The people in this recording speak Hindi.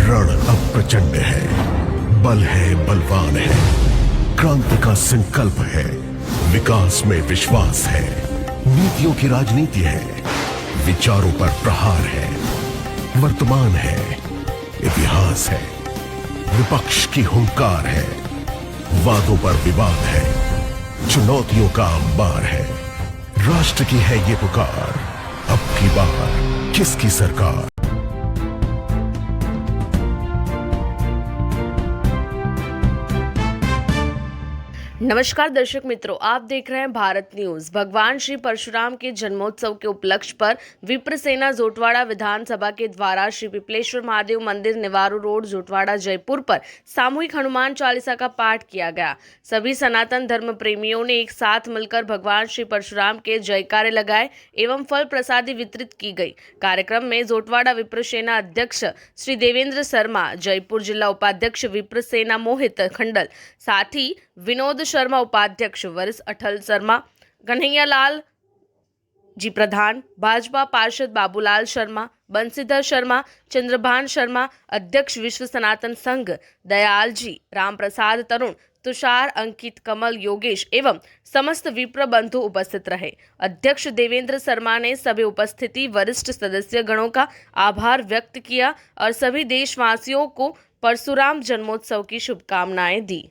रण अब प्रचंड है, बल है बलवान है, क्रांति का संकल्प है, विकास में विश्वास है, नीतियों की राजनीति है, विचारों पर प्रहार है, वर्तमान है, इतिहास है, विपक्ष की हुंकार है, वादों पर विवाद है, चुनौतियों का अंबार है, राष्ट्र की है ये पुकार, अब की बार किसकी सरकार। नमस्कार दर्शक मित्रों, आप देख रहे हैं भारत न्यूज। भगवान श्री परशुराम के जन्मोत्सव के उपलक्ष्य पर विप्र सेना जोटवाड़ा विधानसभा के द्वारा श्री पिपलेश्वर महादेव मंदिर, निवारू रोड, जोटवाड़ा, जयपुर पर सामूहिक हनुमान चालीसा का पाठ किया गया। सभी सनातन धर्म प्रेमियों ने एक साथ मिलकर भगवान श्री परशुराम के जयकारे लगाए एवं फल प्रसादी वितरित की गई। कार्यक्रम में जोटवाड़ा विप्र सेना अध्यक्ष श्री देवेंद्र शर्मा, जयपुर जिला उपाध्यक्ष विप्र सेना मोहित खंडल, साथ ही विनोद शर्मा उपाध्यक्ष, वरिष्ठ अटल शर्मा, कन्हैया लाल जी प्रधान, भाजपा पार्षद बाबूलाल शर्मा, बंसीधर शर्मा, चंद्रभान शर्मा, अध्यक्ष विश्व सनातन संघ दयाल जी, राम प्रसाद तरुण, तुषार, अंकित, कमल, योगेश एवं समस्त विप्र बंधु उपस्थित रहे। अध्यक्ष देवेंद्र शर्मा ने सभी उपस्थिति वरिष्ठ सदस्य गणों का आभार व्यक्त किया और सभी देशवासियों को परशुराम जन्मोत्सव की शुभकामनाएं दी।